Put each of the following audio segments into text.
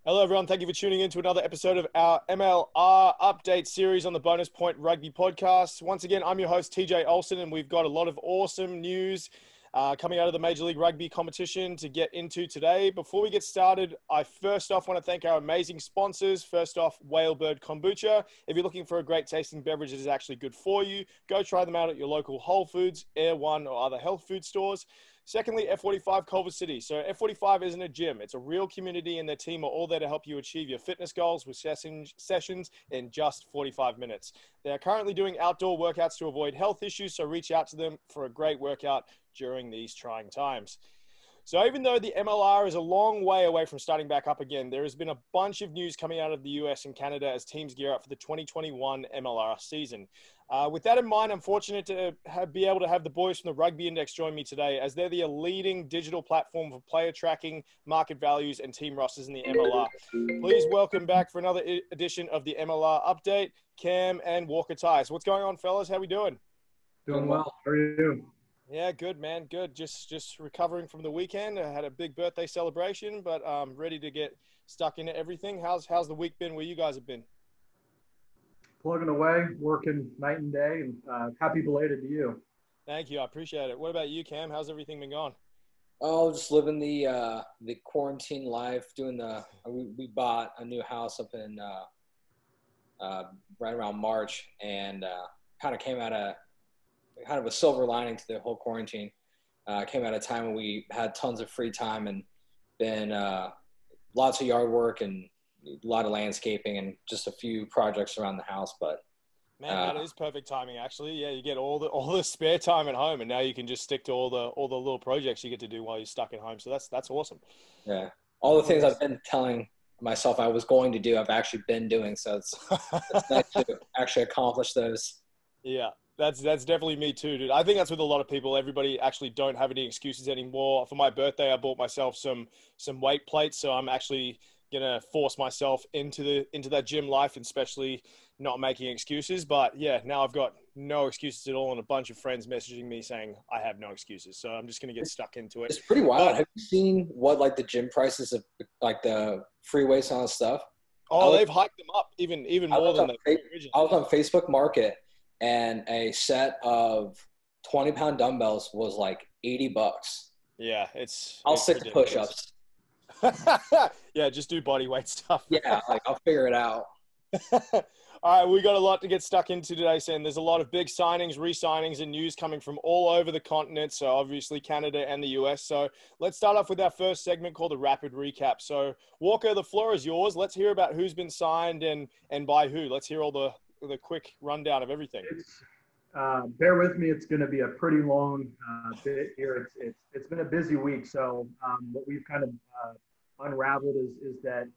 Hello, everyone. Thank you for tuning in to another episode of our MLR update series on the Bonus Point Rugby podcast. Once again, I'm your host, TJ Olsen, and we've got a lot of awesome news coming out of the Major League Rugby competition to get into today. Before we get started, I first off want to thank our amazing sponsors. First off, Whalebird Kombucha. If you're looking for a great tasting beverage that is actually good for you, go try them out at your local Whole Foods, Air One, or other health food stores. Secondly, F45 Culver City. So F45 isn't a gym. It's a real community, and their team are all there to help you achieve your fitness goals with sessions in just 45 minutes. They are currently doing outdoor workouts to avoid health issues, so reach out to them for a great workout during these trying times. So even though the MLR is a long way away from starting back up again, there has been a bunch of news coming out of the US and Canada as teams gear up for the 2021 MLR season. With that in mind, I'm fortunate to be able to have the boys from the Rugby Index join me today, as they're the leading digital platform for player tracking, market values, and team rosters in the MLR. Please welcome back for another edition of the MLR update, Cam and Walker Tice. What's going on, fellas? How we doing? Doing well. How are you? Yeah, good, man. Good. Just recovering from the weekend. I had a big birthday celebration, but ready to get stuck into everything. How's the week been where you guys have been? Plugging away, working night and day, and happy belated to you. Thank you. I appreciate it. What about you, Cam? How's everything been going? Oh, just living the quarantine life. We bought a new house up in right around March, and kind of came out of kind of a silver lining to the whole quarantine. Came at a time when we had tons of free time and been lots of yard work and a lot of landscaping and just a few projects around the house. But man, that is perfect timing, actually. Yeah, you get all the spare time at home, and now you can just stick to all the little projects you get to do while you're stuck at home. So that's awesome. Yeah, all the things I've been telling myself I was going to do, I've actually been doing. So it's nice to actually accomplish those. Yeah. That's definitely me too, dude. I think that's with a lot of people. Everybody actually don't have any excuses anymore. For my birthday, I bought myself some weight plates, so I'm actually gonna force myself into that gym life, and especially not making excuses. But yeah, now I've got no excuses at all, and a bunch of friends messaging me saying I have no excuses. So I'm just gonna get stuck into it. It's pretty wild. Have you seen what like the gym prices of like the free weights and all that stuff? Oh, they've hiked them up even more than they originally. I was on Facebook Market, and a set of 20-pound dumbbells was like $80. Yeah, I'll stick to push-ups. Yeah, just do body weight stuff. Yeah, like I'll figure it out. All right, we got a lot to get stuck into today, Sam. There's a lot of big signings, re-signings, and news coming from all over the continent. So obviously Canada and the US. So let's start off with our first segment called the Rapid Recap. So Walker, the floor is yours. Let's hear about who's been signed and by who. Let's hear all the quick rundown of everything. Bear with me. It's going to be a pretty long bit here. It's been a busy week. So what we've kind of unraveled is that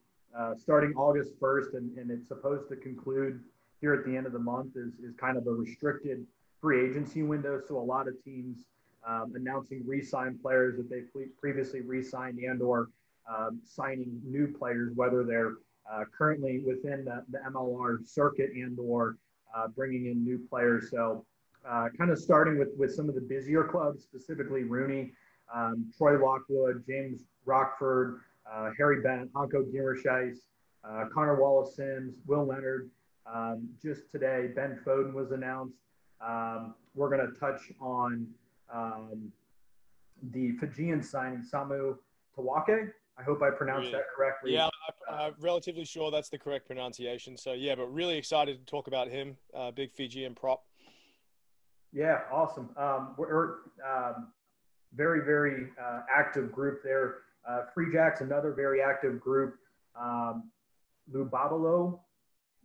starting August 1st, and it's supposed to conclude here at the end of the month, is kind of a restricted free agency window. So a lot of teams announcing re-signed players that they previously re-signed and or signing new players, whether they're currently within the MLR circuit and or bringing in new players. So kind of starting with some of the busier clubs, specifically Rooney, Troy Lockwood, James Rockford, Harry Bennett, Hanko Giemerscheis, Connor Wallace-Sims, Will Leonard. Just today, Ben Foden was announced. We're going to touch on the Fijian signing, Samu Tawake. I hope I pronounced that correctly. Yeah, I'm relatively sure that's the correct pronunciation. So, yeah, but really excited to talk about him. Big Fijian prop. Yeah, awesome. We're very, very active group there. Free Jacks, another very active group. Lubabalo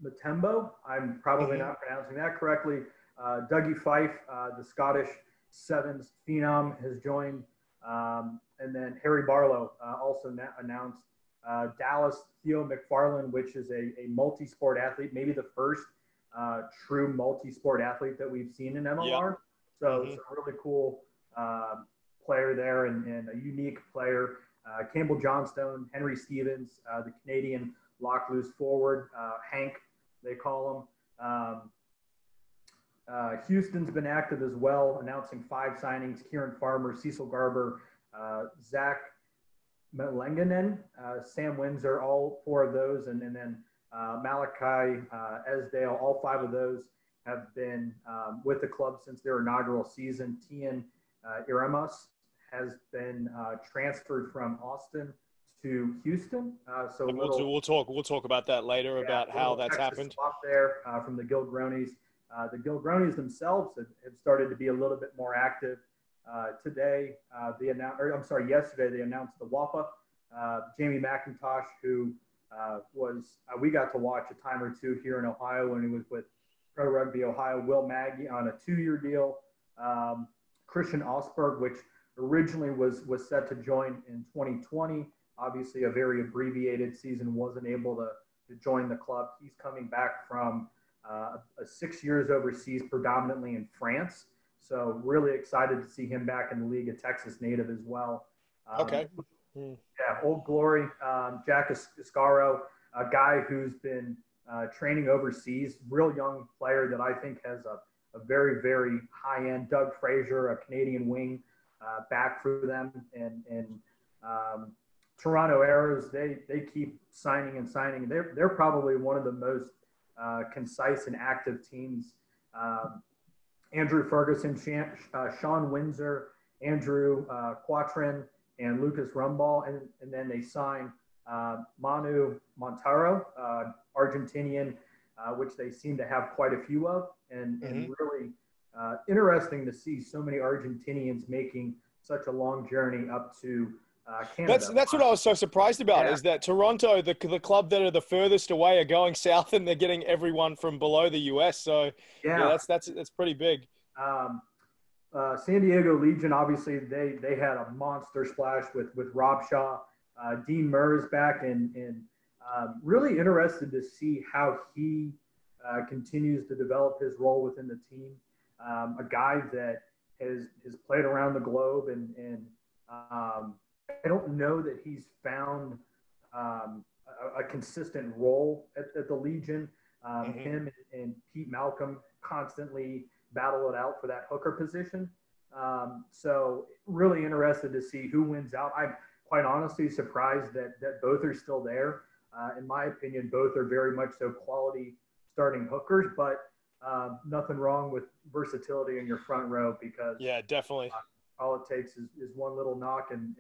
Matembo, I'm probably not pronouncing that correctly. Dougie Fife, the Scottish Sevens phenom, has joined. And then Harry Barlow also announced. Dallas Theo McFarland, which is a multi-sport athlete, maybe the first true multi-sport athlete that we've seen in MLR. Yep. So it's a really cool player there and a unique player. Campbell Johnstone, Henry Stevens, the Canadian lock loose forward, Hank, they call him. Houston's been active as well, announcing 5 signings: Kieran Farmer, Cecil Garber, Zach Melengenen, Sam Windsor, all four of those, and then Malachi Esdale, all five of those have been with the club since their inaugural season. Tian Iramus has been transferred from Austin to Houston. So we'll talk about that later, about how that's Texas happened. Swap there from the Gilgronis. The Gilgronis themselves have started to be a little bit more active. Yesterday they announced the WAPA. Jamie McIntosh, who we got to watch a time or two here in Ohio when he was with Pro Rugby Ohio. Will Maggie on a 2-year deal. Christian Osberg, which originally was set to join in 2020. Obviously, a very abbreviated season, wasn't able to join the club. He's coming back from 6 years overseas, predominantly in France. So really excited to see him back in the league, a Texas native as well. Okay. Yeah, Old Glory, Jack Iscaro, a guy who's been training overseas, real young player that I think has a very, very high-end. Doug Fraser, a Canadian wing, back for them. And Toronto Arrows, they keep signing and signing. They're probably one of the most concise and active teams. Andrew Ferguson, Sean Windsor, Andrew Quatrin, and Lucas Rumball. And then they signed Manu Montaro, Argentinian, which they seem to have quite a few of. And really interesting to see so many Argentinians making such a long journey up to Canada. That's what I was so surprised about, is that Toronto, the club that are the furthest away, are going south, and they're getting everyone from below the US. So that's pretty big. San Diego Legion, obviously they had a monster splash with Rob Shaw. Dean Murr's back, and really interested to see how he continues to develop his role within the team. A guy that has played around the globe, and I don't know that he's found a consistent role at the Legion. Him and Pete Malcolm constantly battle it out for that hooker position. So really interested to see who wins out. I'm quite honestly surprised that both are still there. In my opinion, both are very much so quality starting hookers, but nothing wrong with versatility in your front row, because definitely. All it takes is one little knock and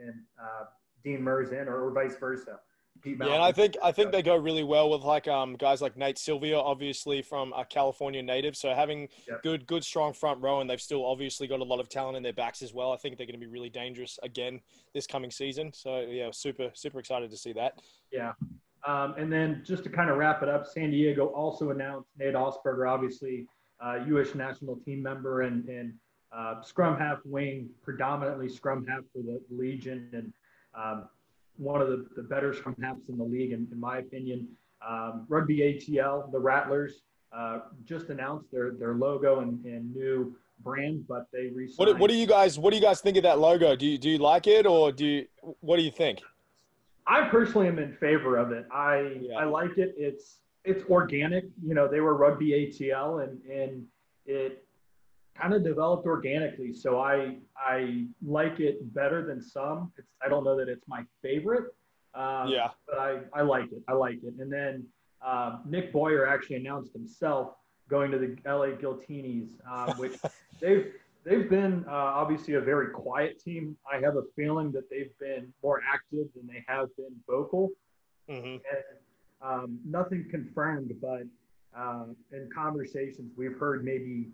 Dean Murr's in, or vice versa. And I think they go really well with guys like Nate Sylvia, obviously from a California native. So having good strong front row, and they've still obviously got a lot of talent in their backs as well. I think they're going to be really dangerous again this coming season. So super excited to see that. Yeah. And then just to kind of wrap it up, San Diego also announced Nate Osberger, obviously U.S. national team member and scrum half wing, predominantly scrum half for the Legion, and one of the better scrum halves in the league, in my opinion. Rugby ATL, the Rattlers, just announced their logo and new brand, but they re-signed. What do you guys think of that logo? Do you like it, or what do you think? I personally am in favor of it. I like it. It's organic. They were Rugby ATL, and it kind of developed organically. So I like it better than some. I don't know that it's my favorite. But I like it. I like it. And then Nick Boyer actually announced himself going to the LA Giltinis, which they've been obviously a very quiet team. I have a feeling that they've been more active than they have been vocal. And nothing confirmed, but in conversations we've heard maybe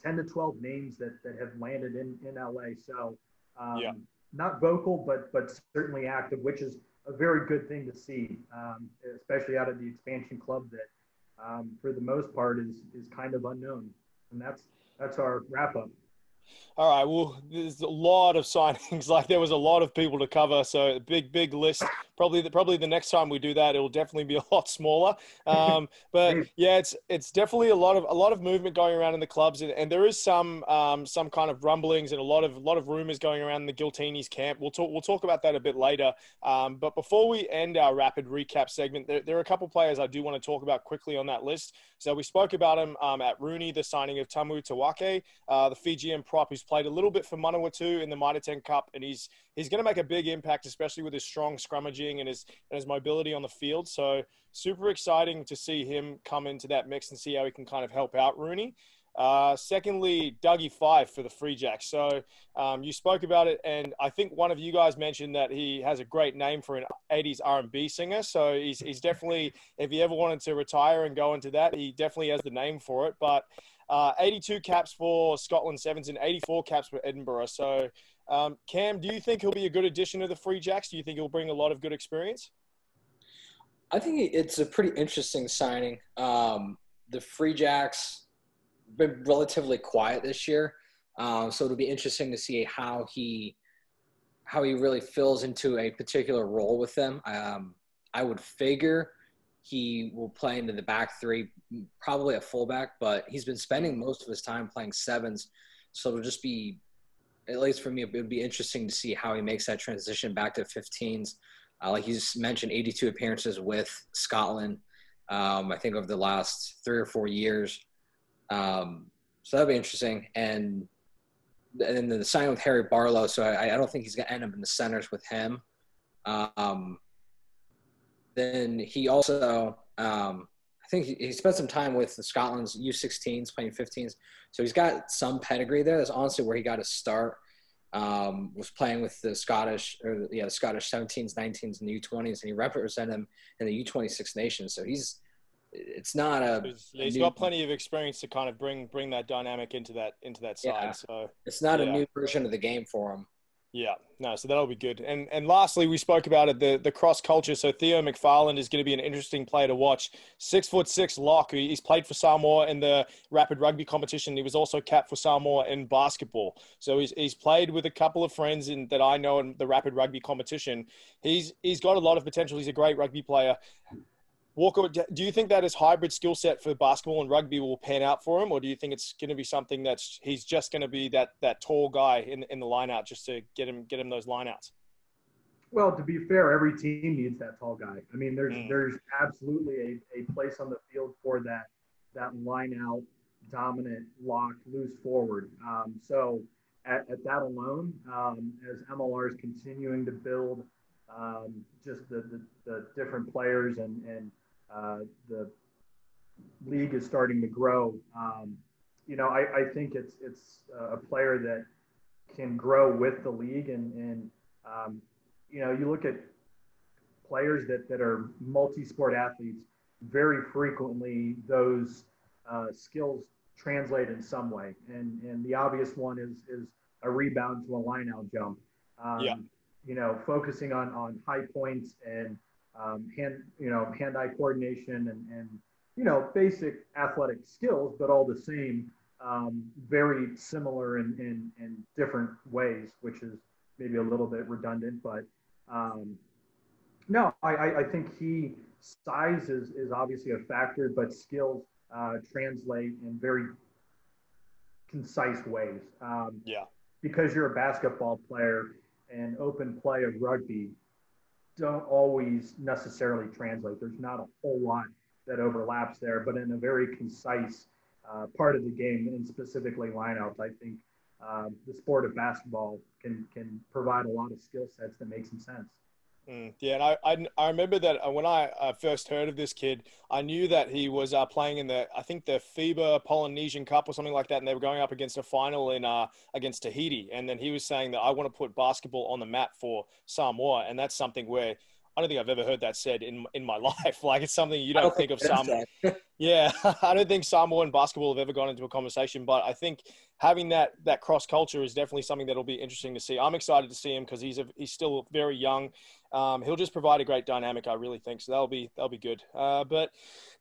10 to 12 names that have landed in LA. So not vocal, but certainly active, which is a very good thing to see, especially out of the expansion club that for the most part is kind of unknown. And that's our wrap up. All right. Well, there's a lot of signings. There was a lot of people to cover, so big list. Probably the next time we do that, it'll definitely be a lot smaller. But yeah, it's definitely a lot of movement going around in the clubs, and there is some kind of rumblings and a lot of rumors going around in the Giltinis camp. We'll talk about that a bit later. But before we end our rapid recap segment, there are a couple players I do want to talk about quickly on that list. So we spoke about him at Rooney, the signing of Tamu Tawake, the Fijian prop who's played a little bit for Manawatu in the Mitre 10 Cup, and he's going to make a big impact, especially with his strong scrummaging and his mobility on the field. So super exciting to see him come into that mix and see how he can kind of help out Rooney. Secondly, Dougie Fife for the Free Jacks. So you spoke about it, and I think one of you guys mentioned that he has a great name for an 80s R&B singer. So he's definitely, if he ever wanted to retire and go into that, he definitely has the name for it. But 82 caps for Scotland Sevens and 84 caps for Edinburgh. So Cam, do you think he'll be a good addition to the Free Jacks? Do you think he'll bring a lot of good experience? I think it's a pretty interesting signing. The Free Jacks been relatively quiet this year, so it'll be interesting to see how he really fills into a particular role with them. I would figure he will play into the back three, probably a fullback, but he's been spending most of his time playing sevens, so it'll just be, at least for me, it would be interesting to see how he makes that transition back to 15s. Like he's mentioned, 82 appearances with Scotland, I think over the last 3 or 4 years. So that'll be interesting. And then the sign with Harry Barlow. So I don't think he's going to end up in the centers with him. Then he also, I think he spent some time with the Scotland's U16s playing 15s. So he's got some pedigree there. That's honestly where he got his start. Was playing with the Scottish 17s, 19s, and the U20s, and he represented them in the U26 nations. So he's got plenty of experience to kind of bring that dynamic into that side. Yeah. So it's not a new version of the game for him. Yeah, no, so that'll be good. And lastly, we spoke about it, the cross culture. So Theo McFarland is going to be an interesting player to watch. 6'6" lock. He's played for Samoa in the rapid rugby competition. He was also capped for Samoa in basketball. So he's played with a couple of friends that I know in the rapid rugby competition. He's got a lot of potential. He's a great rugby player. Walker, do you think that his hybrid skill set for basketball and rugby will pan out for him, or do you think it's going to be something he's just going to be that tall guy in the line-out just to get him those line-outs? Well, to be fair, every team needs that tall guy. I mean, there's absolutely a place on the field for that line-out, dominant, locked, loose forward. So at that alone, as MLR is continuing to build just the different players and the league is starting to grow. I think it's a player that can grow with the league, and you look at players that are multi-sport athletes. Very frequently, those skills translate in some way, and the obvious one is a rebound to a line-out jump. Focusing on high points and hand-eye coordination and basic athletic skills, but all the same, very similar in different ways, which is maybe a little bit redundant. But no, I think size is obviously a factor, but skills translate in very concise ways. Because you're a basketball player and open play of rugby don't always necessarily translate. There's not a whole lot that overlaps there, but in a very concise part of the game, and specifically lineouts, I think the sport of basketball can provide a lot of skill sets that make some sense. Yeah, and I remember that when I first heard of this kid, I knew that he was playing in the FIBA Polynesian Cup or something like that, and they were going up against a final against Tahiti, and then he was saying that I want to put basketball on the map for Samoa, and that's something where I don't think I've ever heard that said in my life. Like, it's something you don't think of Samoa. Yeah, I don't think Samoa and basketball have ever gone into a conversation, but I think having that cross culture is definitely something that'll be interesting to see. I'm excited to see him because he's still very young. He'll just provide a great dynamic, I really think. So that'll be good. But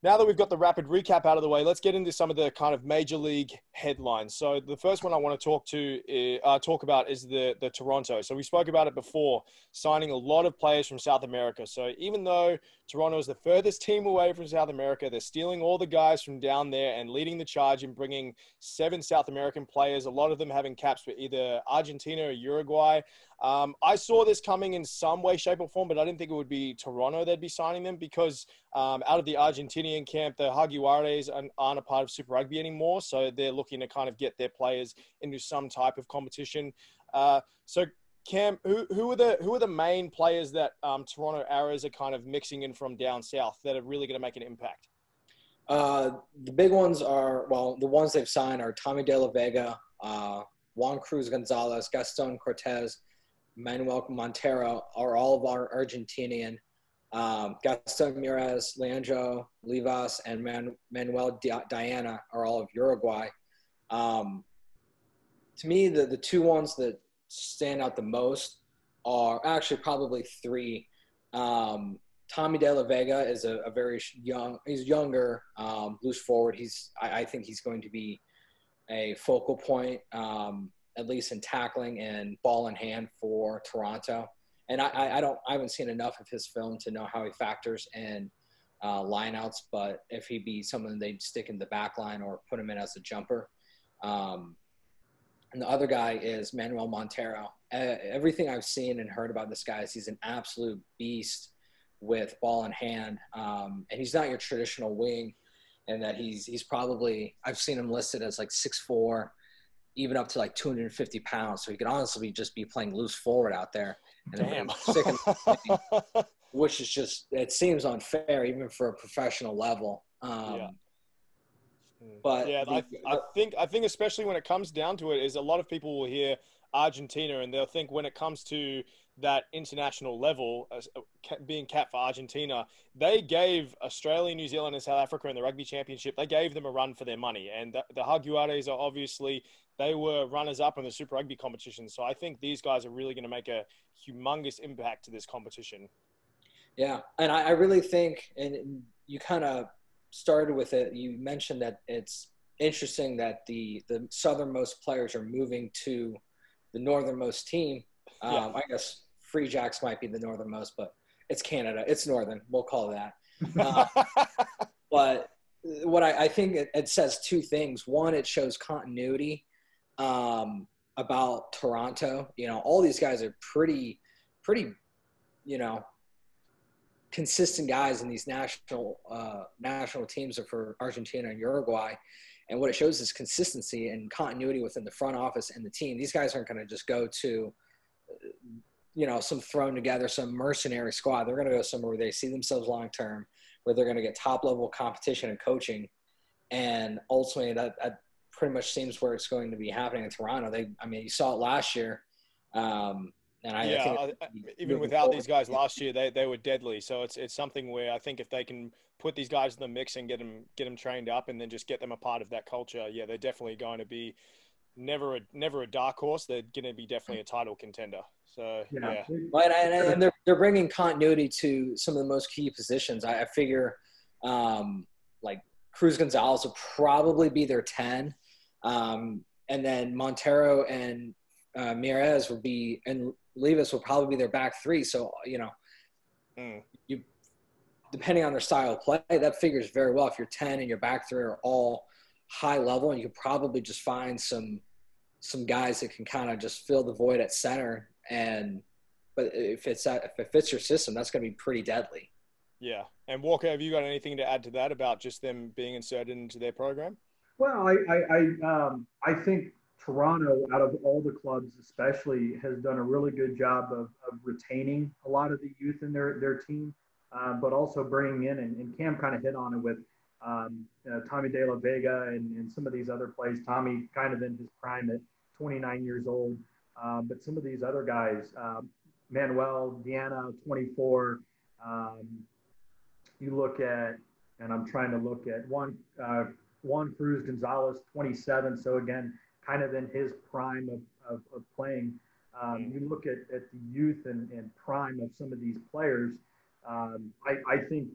now that we've got the rapid recap out of the way, let's get into some of the kind of major league headlines. So the first one I want to talk about is the Toronto. So we spoke about it before, signing a lot of players from South America. So even though Toronto is the furthest team away from South America, they're stealing all the guys from down there and leading the charge in bringing 7 South American players, a lot of them having caps for either Argentina or Uruguay. I saw this coming in some way, shape, or form, but I didn't think it would be Toronto they'd be signing them because out of the Argentinian camp, the Jaguares aren't a part of Super Rugby anymore, so they're looking to kind of get their players into some type of competition. So Cam, who are the main players that Toronto Arrows are kind of mixing in from down south that are really going to make an impact? The big ones are, well, the ones they've signed are Tommy De La Vega, Juan Cruz Gonzalez, Gaston Cortez, Manuel Montero are all of our Argentinian. Gaston Mires, Leandro Livas, and Manuel Diana are all of Uruguay. To me, the two ones that stand out the most are actually probably three. Tommy De La Vega is a very he's younger, loose forward. I think he's going to be a focal point, at least in tackling and ball in hand for Toronto. And I haven't seen enough of his film to know how he factors in lineouts, but if he'd be someone they'd stick in the back line or put him in as a jumper. And the other guy is Manuel Montero. Everything I've seen and heard about this guy is he's an absolute beast with ball in hand. And he's not your traditional wing, and that he's probably, I've seen him listed as like 6'4", even up to like 250 pounds. So he could honestly just be playing loose forward out there. And Damn. Which is just, it seems unfair even for a professional level. Yeah. But yeah, I think especially when it comes down to it, is a lot of people will hear Argentina and they'll think when it comes to that international level, being capped for Argentina, they gave Australia, New Zealand, and South Africa in the Rugby Championship, they gave them a run for their money. And the Jaguares are obviously, they were runners-up in the Super Rugby competition. So I think these guys are really going to make a humongous impact to this competition. Yeah, and I really think, and you kind of started with it, you mentioned that it's interesting that the southernmost players are moving to the northernmost team. Yeah. I guess Free Jacks might be the northernmost, but it's Canada. It's northern. We'll call it that. But what I think it says two things. One, it shows continuity about Toronto. You know, all these guys are pretty, you know, consistent guys in these national teams are for Argentina and Uruguay. And what it shows is consistency and continuity within the front office and the team. These guys aren't going to just go to, you know, some thrown together, some mercenary squad. They're going to go somewhere where they see themselves long-term, where they're going to get top-level competition and coaching. And ultimately, that pretty much seems where it's going to be happening in Toronto. You saw it last year. I think even without these guys last year, they were deadly. So it's something where I think if they can put these guys in the mix and get them trained up and then just get them a part of that culture, yeah, they're definitely going to be never a dark horse. They're going to be definitely a title contender. So yeah. And they're bringing continuity to some of the most key positions. I figure like Cruz Gonzalez will probably be their 10, and then Montero and Mires will be, and Levis will probably be their back three. So, you know, you depending on their style of play, that figures very well. If your 10 and your back three are all high level, and you could probably just find some guys that can kind of just fill the void at center. But if it fits your system, that's going to be pretty deadly. Yeah. And Walker, have you got anything to add to that about just them being inserted into their program? Well, I think Toronto, out of all the clubs especially, has done a really good job of retaining a lot of the youth in their team, but also bringing in, and Cam kind of hit on it with Tommy De La Vega and some of these other players. Tommy kind of in his prime at 29 years old, but some of these other guys, Manuel, Diana, 24, you look at, and I'm trying to look at Juan Cruz Gonzalez, 27. So again, kind of in his prime of playing. You look at the youth and prime of some of these players. I think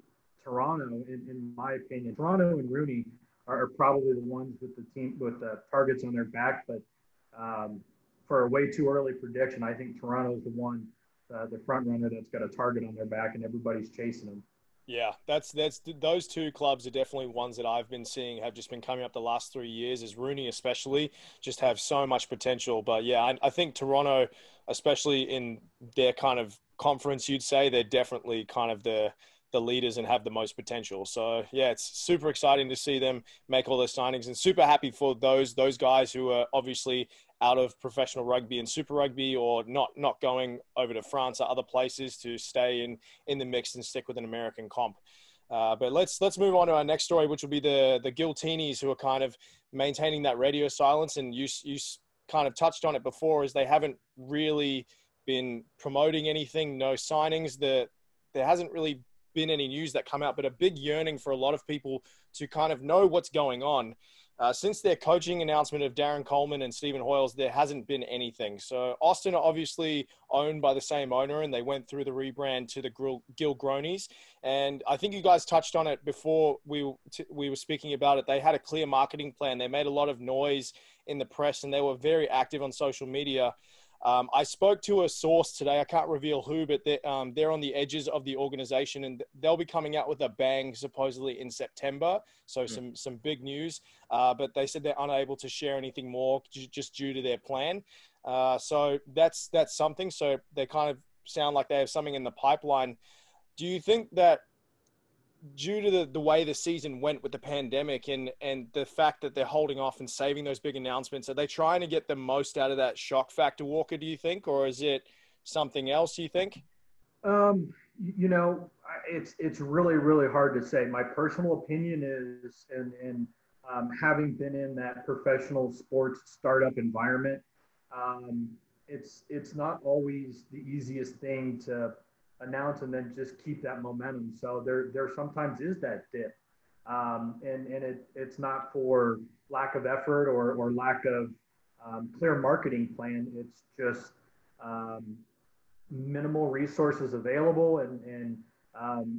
Toronto, in my opinion, Toronto and Rooney are probably the ones with the team with the targets on their back. But for a way too early prediction, I think Toronto is the one, the front runner that's got a target on their back, and everybody's chasing them. Yeah, that's those two clubs are definitely ones that I've been seeing have just been coming up the last 3 years. As Rooney, especially, just have so much potential. But yeah, I think Toronto, especially in their kind of conference, you'd say they're definitely kind of the leaders and have the most potential. So yeah, it's super exciting to see them make all those signings, and super happy for those guys who are obviously out of professional rugby and Super Rugby, or not going over to France or other places, to stay in the mix and stick with an American comp. But let's move on to our next story, which will be the Giltinis, who are kind of maintaining that radio silence. And you kind of touched on it before, as they haven't really been promoting anything, no signings. There hasn't really been any news that come out, but a big yearning for a lot of people to kind of know what's going on. Since their coaching announcement of Darren Coleman and Stephen Hoyles, there hasn't been anything. So Austin are obviously owned by the same owner, and they went through the rebrand to the Gil Gronies. And I think you guys touched on it before we were speaking about it. They had a clear marketing plan. They made a lot of noise in the press, and they were very active on social media. I spoke to a source today. I can't reveal who, but they're on the edges of the organization, and they'll be coming out with a bang supposedly in September. So some big news. But they said they're unable to share anything more just due to their plan. So that's something. So they kind of sound like they have something in the pipeline. Do you think that, due to the way the season went with the pandemic and the fact that they're holding off and saving those big announcements, are they trying to get the most out of that shock factor, Walker, do you think? Or is it something else, you think? You know, it's really, really hard to say. My personal opinion is, and having been in that professional sports startup environment, it's not always the easiest thing to announce and then just keep that momentum. So there sometimes is that dip, and it's not for lack of effort or lack of clear marketing plan. It's just minimal resources available, and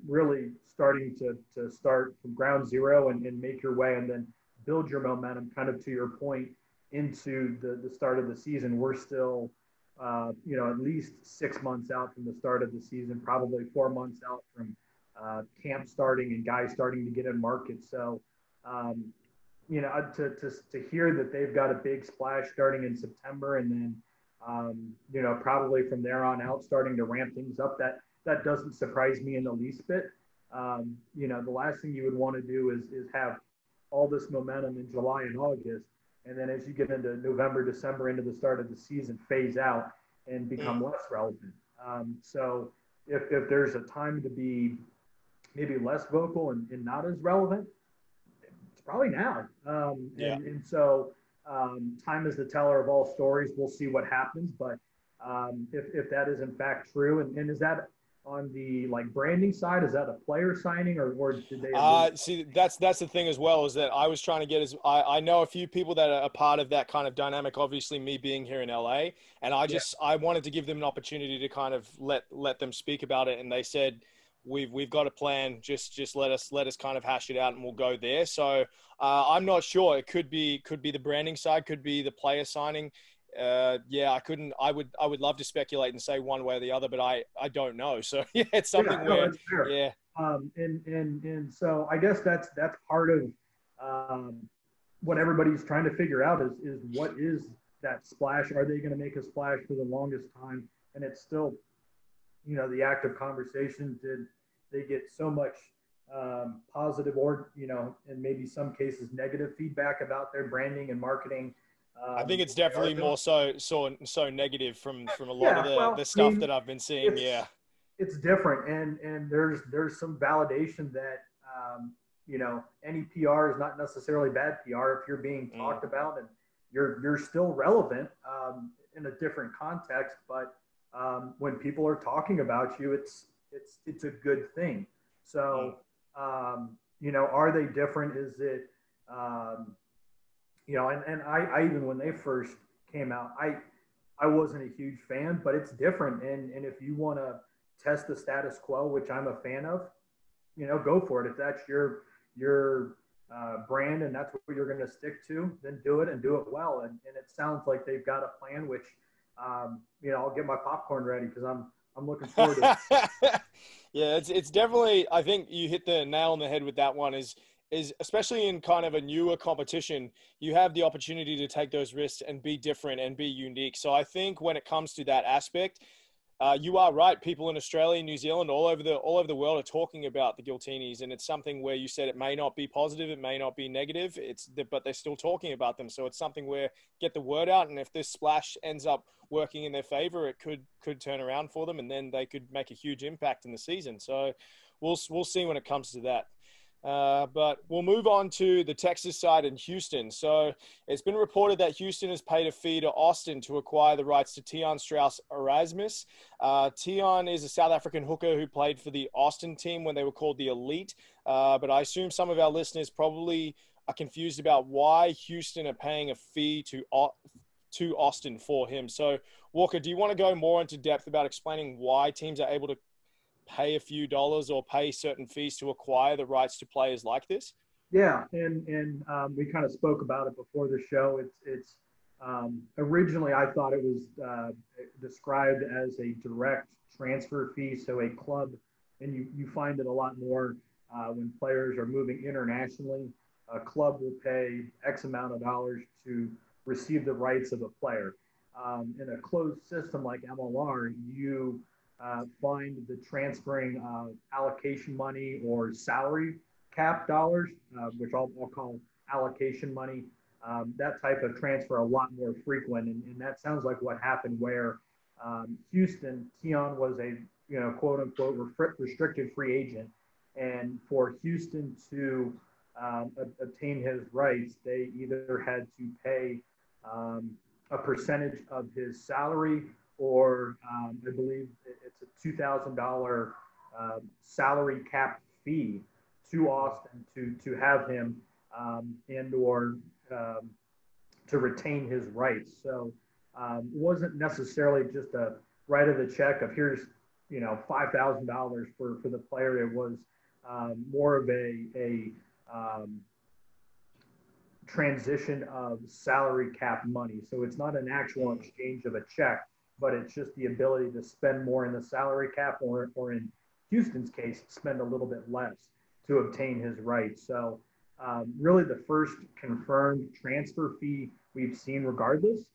really starting to start from ground zero and make your way, and then build your momentum, kind of to your point, into the start of the season. We're still at least 6 months out from the start of the season, probably 4 months out from camp starting and guys starting to get in market. So, to hear that they've got a big splash starting in September, and then, probably from there on out starting to ramp things up, that doesn't surprise me in the least bit. The last thing you would want to do is have all this momentum in July and August, and then as you get into November, December, into the start of the season, phase out and become less relevant. So if there's a time to be maybe less vocal and not as relevant, it's probably now. And so time is the teller of all stories. We'll see what happens. But if that is in fact true, and is that on the branding side, is that a player signing, or did they see, that's the thing as well, is that I was trying to get, as I know a few people that are a part of that kind of dynamic, obviously me being here in LA, and I wanted to give them an opportunity to kind of let them speak about it, and they said we've got a plan, just let us kind of hash it out and we'll go there. So I'm not sure. It could be the branding side, could be the player signing. I would love to speculate and say one way or the other, but I don't know. So yeah, it's something where that's fair. Yeah. And so I guess that's part of what everybody's trying to figure out is what is that splash? Are they going to make a splash for the longest time? And it's still, the active conversation. Did they get so much positive or, and maybe some cases negative feedback about their branding and marketing? I think it's definitely more so negative from a lot of the stuff that I've been seeing. It's different, and there's some validation that any PR is not necessarily bad PR if you're being talked about and you're still relevant in a different context. But when people are talking about you, it's a good thing. So are they different? Is it and I even when they first came out, I wasn't a huge fan, but it's different. And if you want to test the status quo, which I'm a fan of, go for it. If that's your brand and that's what you're going to stick to, then do it and do it well. And it sounds like they've got a plan, which, I'll get my popcorn ready because I'm looking forward to it. Yeah, it's definitely. I think you hit the nail on the head with that one. Is especially in kind of a newer competition, you have the opportunity to take those risks and be different and be unique. So I think when it comes to that aspect, you are right. People in Australia, New Zealand, all over the world are talking about the Giltinis, and it's something where you said it may not be positive, it may not be negative. But they're still talking about them. So it's something where get the word out, and if this splash ends up working in their favor, it could turn around for them, and then they could make a huge impact in the season. So we'll see when it comes to that. But we'll move on to the Texas side in Houston. So it's been reported that Houston has paid a fee to Austin to acquire the rights to Tion Strauss Erasmus. Tion is a South African hooker who played for the Austin team when they were called the Elite. But I assume some of our listeners probably are confused about why Houston are paying a fee to Austin for him. So Walker, do you want to go more into depth about explaining why teams are able to pay a few dollars or pay certain fees to acquire the rights to players like this? Yeah, and we kind of spoke about it before the show. It's originally I thought it was described as a direct transfer fee, so a club, and you find it a lot more when players are moving internationally. A club will pay X amount of dollars to receive the rights of a player. In a closed system like MLR, you find the transferring allocation money or salary cap dollars, which I'll call allocation money. That type of transfer a lot more frequent, and that sounds like what happened where Houston, Tion was a quote unquote restricted free agent, and for Houston to obtain his rights, they either had to pay a percentage of his salary, or I believe it's a $2,000 salary cap fee to Austin to have him and or to retain his rights. So it wasn't necessarily just a write of the check of here's $5,000 for the player. It was more of a transition of salary cap money. So it's not an actual exchange of a check, but it's just the ability to spend more in the salary cap, or in Houston's case, spend a little bit less to obtain his rights. So really the first confirmed transfer fee we've seen regardless.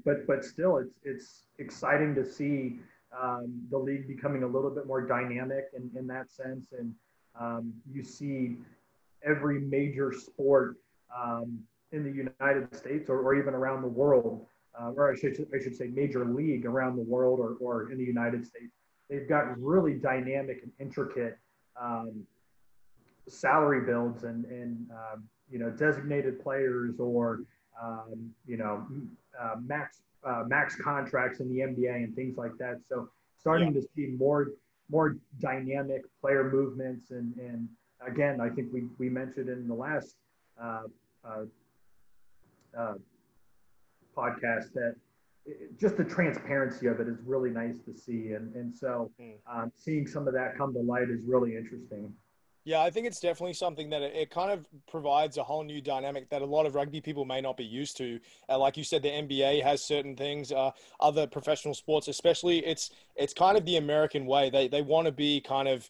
But still, it's exciting to see the league becoming a little bit more dynamic in that sense. And you see every major sport in the United States or even around the world, or I should say major league around the world or in the United States, they've got really dynamic and intricate salary builds and designated players or max contracts in the NBA and things like that. So starting to see more dynamic player movements and again, I think we mentioned in the last podcast that just the transparency of it is really nice to see. And so seeing some of that come to light is really interesting. Yeah, I think it's definitely something that it kind of provides a whole new dynamic that a lot of rugby people may not be used to. Like you said, the NBA has certain things, other professional sports, especially it's kind of the American way. They want to be kind of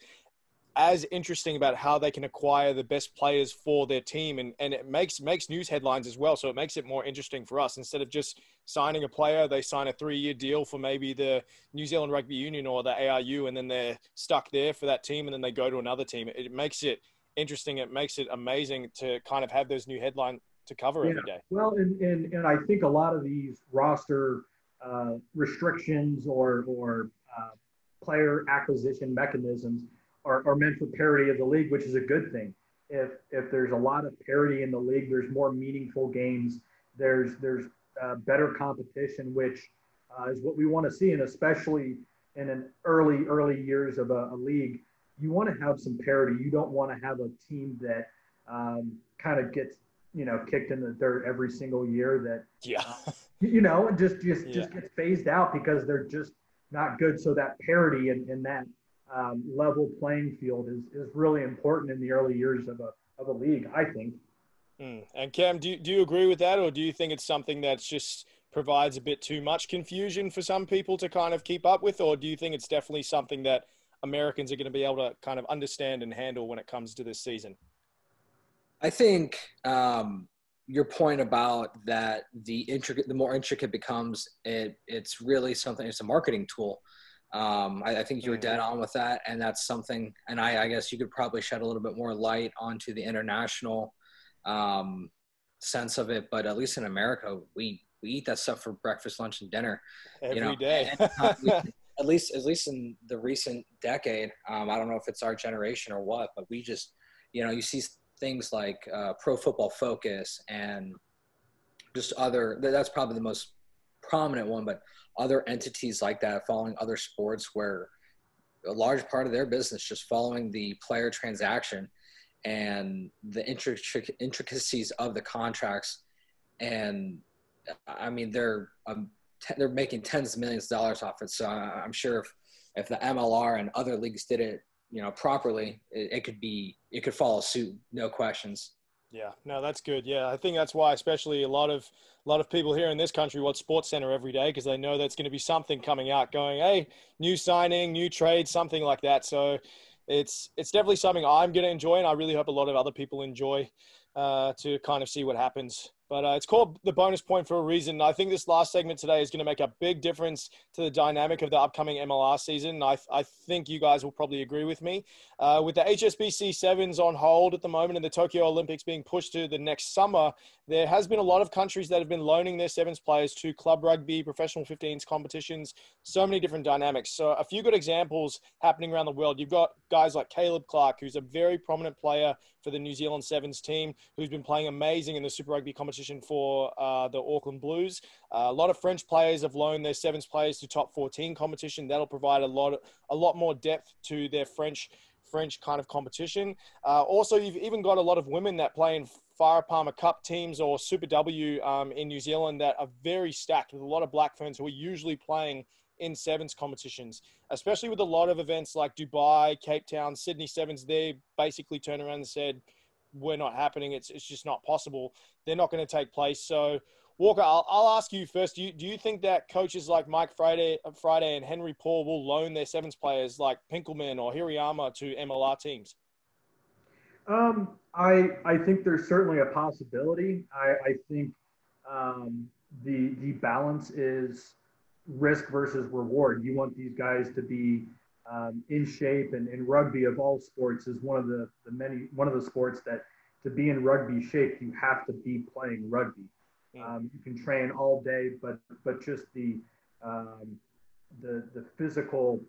as interesting about how they can acquire the best players for their team. And it makes news headlines as well. So it makes it more interesting for us. Instead of just signing a player, they sign a 3-year deal for maybe the New Zealand Rugby Union or the ARU, and then they're stuck there for that team, and then they go to another team. It makes it interesting. It makes it amazing to kind of have those new headlines to cover every day. Well, and I think a lot of these roster restrictions or player acquisition mechanisms are meant for parity of the league, which is a good thing. If there's a lot of parity in the league, there's more meaningful games. There's better competition, which is what we want to see. And especially in an early years of a league, you want to have some parity. You don't want to have a team that kind of gets kicked in the dirt every single year that just gets phased out because they're just not good. So that parity and that level playing field is really important in the early years of a league, I think. And Cam, do you agree with that, or do you think it's something that's just provides a bit too much confusion for some people to kind of keep up with, or do you think it's definitely something that Americans are going to be able to kind of understand and handle when it comes to this season? I think your point about that the more intricate becomes, it's really something. It's a marketing tool. I think you were dead on with that, and that's something. And I guess you could probably shed a little bit more light onto the international sense of it. But at least in America, we eat that stuff for breakfast, lunch, and dinner. Every day. At least in the recent decade. I don't know if it's our generation or what, but we just, you see things like Pro Football Focus and just that's probably the most prominent one, but other entities like that following other sports where a large part of their business just following the player transaction and the intricacies of the contracts. And I mean, they're making tens of millions of dollars off it. So I'm sure if the MLR and other leagues did it, properly, it could follow suit, no questions. Yeah, no, that's good. Yeah, I think that's why, especially a lot of people here in this country watch SportsCenter every day because they know that's going to be something coming out, going, hey, new signing, new trade, something like that. So it's definitely something I'm going to enjoy, and I really hope a lot of other people enjoy to kind of see what happens. But it's called the bonus point for a reason. I think this last segment today is going to make a big difference to the dynamic of the upcoming MLR season. I think you guys will probably agree with me. With the HSBC Sevens on hold at the moment and the Tokyo Olympics being pushed to the next summer, there has been a lot of countries that have been loaning their Sevens players to club rugby, professional 15s competitions, so many different dynamics. So a few good examples happening around the world. You've got guys like Caleb Clark, who's a very prominent player for the New Zealand Sevens team, who's been playing amazing in the Super Rugby competition for the Auckland Blues. A lot of French players have loaned their Sevens players to top 14 competition. That'll provide a lot more depth to their French kind of competition. Also, you've even got a lot of women that play in Farah Palmer Cup teams or Super W in New Zealand that are very stacked with a lot of black ferns who are usually playing in Sevens competitions, especially with a lot of events like Dubai, Cape Town, Sydney Sevens. They basically turned around and said, we're not happening. It's just not possible. They're not going to take place. So Walker, I'll ask you first. Do you think that coaches like Mike Friday and Henry Paul will loan their Sevens players like Pinkelman or Hirayama to MLR teams? I think there's certainly a possibility. I think the balance is risk versus reward. You want these guys to be in shape, and rugby of all sports is one of the sports that to be in rugby shape you have to be playing rugby. You can train all day, but just the physical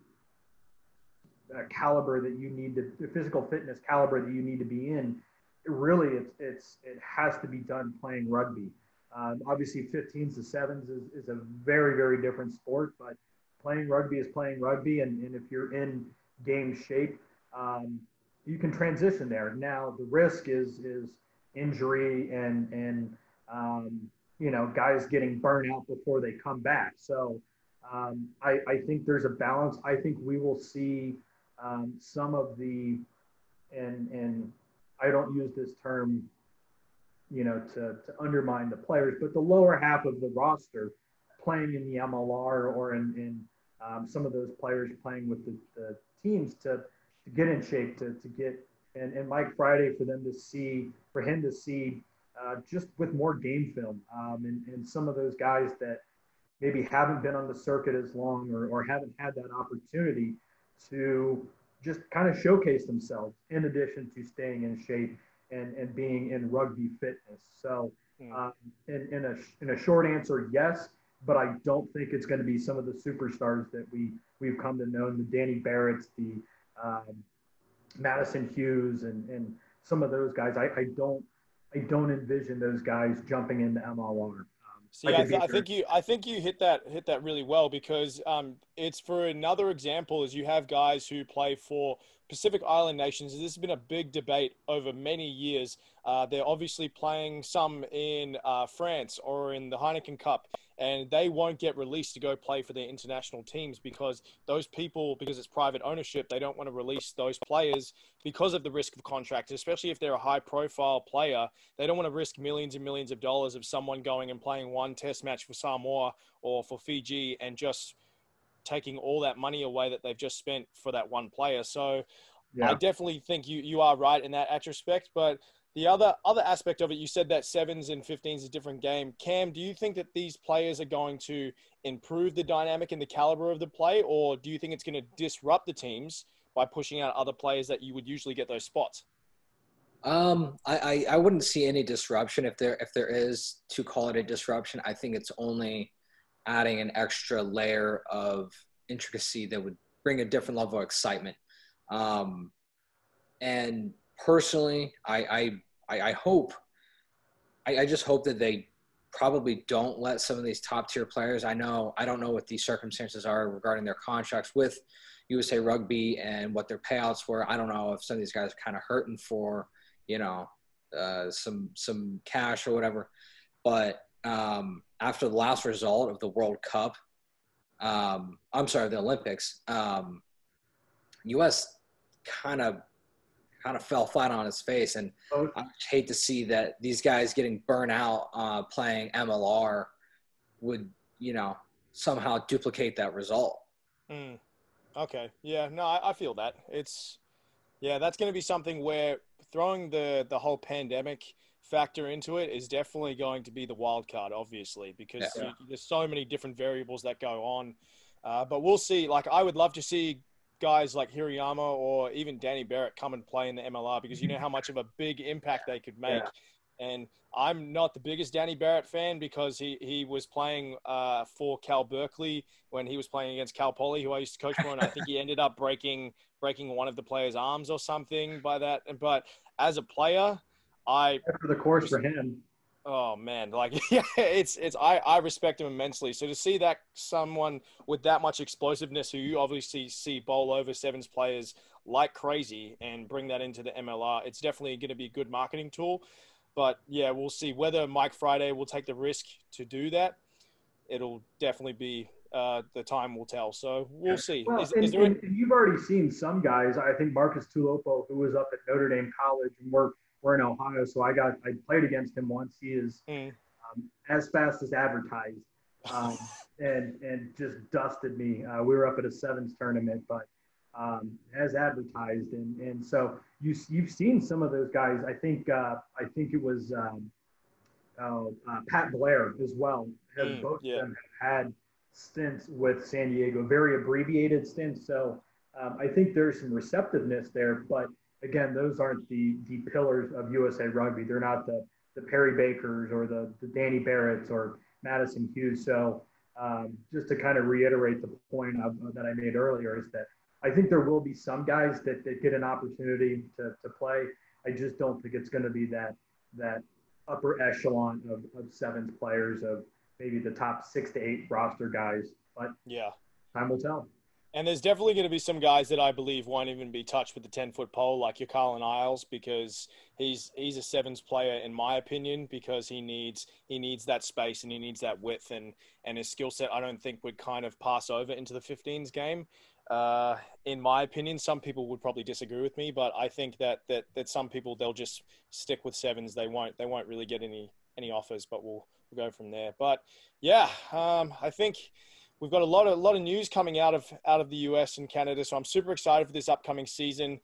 caliber that you need the physical fitness caliber that you need to be in. It has to be done playing rugby. Obviously, 15s to 7s is a very, very different sport, but playing rugby is playing rugby, and if you're in game shape, you can transition there. Now, the risk is injury and guys getting burned out before they come back. So I think there's a balance. I think we will see some of the, and I don't use this term, to undermine the players, but the lower half of the roster playing in the MLR or in some of those players playing with the teams to get in shape, to get, and Mike Friday for him to see just with more game film and some of those guys that maybe haven't been on the circuit as long or haven't had that opportunity to just kind of showcase themselves in addition to staying in shape and being in rugby fitness. So in a short answer, yes, but I don't think it's going to be some of the superstars that we've come to know, the Danny Barretts, the Madison Hughes, and some of those guys. I don't envision those guys jumping into MLR. See, I think you hit that really well because it's for another example is you have guys who play for Pacific Island nations. This has been a big debate over many years. They're obviously playing some in France or in the Heineken Cup, and they won't get released to go play for their international teams because those people, because it's private ownership, they don't want to release those players because of the risk of contract, especially if they're a high-profile player. They don't want to risk millions and millions of dollars of someone going and playing one test match for Samoa or for Fiji and just taking all that money away that they've just spent for that one player. So Yeah. I definitely think you are right in that aspect. But the other aspect of it, you said that 7s and 15s is a different game. Cam, do you think that these players are going to improve the dynamic and the caliber of the play, or do you think it's going to disrupt the teams by pushing out other players that you would usually get those spots? I wouldn't see any disruption if there is to call it a disruption. I think it's only adding an extra layer of intricacy that would bring a different level of excitement. And personally, I just hope that they probably don't let some of these top tier players. I don't know what the circumstances are regarding their contracts with USA Rugby and what their payouts were. I don't know if some of these guys are kind of hurting for, some cash or whatever. But after the last result of the World Cup, the Olympics, U.S. kind of fell flat on its face, and I hate to see that these guys getting burnt out playing MLR would, somehow duplicate that result. Okay. Yeah, no, I feel that. That's going to be something where throwing the whole pandemic factor into it is definitely going to be the wild card, obviously, because there's so many different variables that go on. But we'll see. Like, I would love to see guys like Hirayama or even Danny Barrett come and play in the MLR, because you know how much of a big impact they could make. Yeah. And I'm not the biggest Danny Barrett fan, because he was playing for Cal Berkeley when he was playing against Cal Poly, who I used to coach for, and I think he ended up breaking one of the players' arms or something by that. But as a player, after the course for him. Oh man, like I respect him immensely. So to see that someone with that much explosiveness, who you obviously see bowl over sevens players like crazy and bring that into the MLR, it's definitely going to be a good marketing tool. But yeah, we'll see whether Mike Friday will take the risk to do that. It'll definitely be the time will tell. So we'll see. Well, and you've already seen some guys. I think Marcus Tulopo, who was up at Notre Dame College, and we're in Ohio, so I played against him once. He is as fast as advertised, and just dusted me. We were up at a sevens tournament, but as advertised, and so you've seen some of those guys. I think it was Pat Blair as well. Both of them have had stints with San Diego, very abbreviated stints. So I think there's some receptiveness there, but again, those aren't the pillars of USA Rugby. They're not the Perry Bakers or the Danny Barretts or Madison Hughes. So just to kind of reiterate the point that I made earlier, is that I think there will be some guys that get an opportunity to play. I just don't think it's going to be that upper echelon of sevens players, of maybe the top 6 to 8 roster guys. But yeah, time will tell. And there's definitely going to be some guys that I believe won't even be touched with the 10-foot pole, like your Carlin Isles, because he's a sevens player, in my opinion, because he needs that space and he needs that width, and his skill set I don't think would kind of pass over into the 15s game. In my opinion, some people would probably disagree with me, but I think that some people, they'll just stick with sevens. They won't really get any offers, but we'll go from there. But yeah, I think we've got a lot of news coming out of the US and Canada, so I'm super excited for this upcoming season.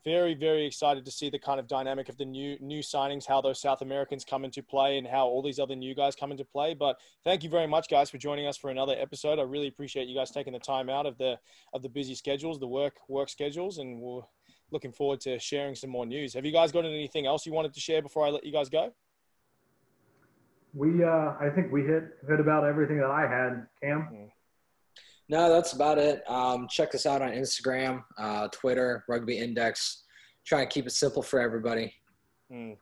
Very, very excited to see the kind of dynamic of the new signings, how those South Americans come into play, and how all these other new guys come into play. But thank you very much, guys, for joining us for another episode. I really appreciate you guys taking the time out of the busy schedules, the work schedules, and we're looking forward to sharing some more news. Have you guys got anything else you wanted to share before I let you guys go? I think we hit about everything that I had, Cam. No, that's about it. Check us out on Instagram, Twitter, Rugby Index. Try and keep it simple for everybody.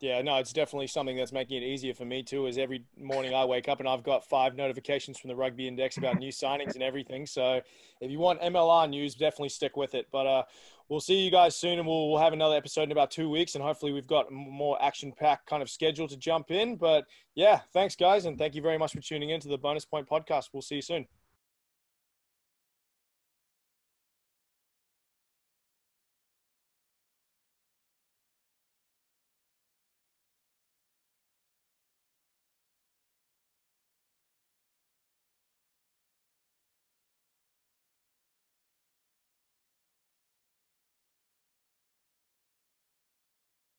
Yeah, no, it's definitely something that's making it easier for me too, is every morning I wake up and I've got 5 notifications from the Rugby Index about new signings and everything. So if you want MLR news, definitely stick with it. But we'll see you guys soon, and we'll have another episode in about 2 weeks, and hopefully we've got more action-packed kind of schedule to jump in. But yeah, thanks guys, and thank you very much for tuning in to the Bonus Point podcast. We'll see you soon.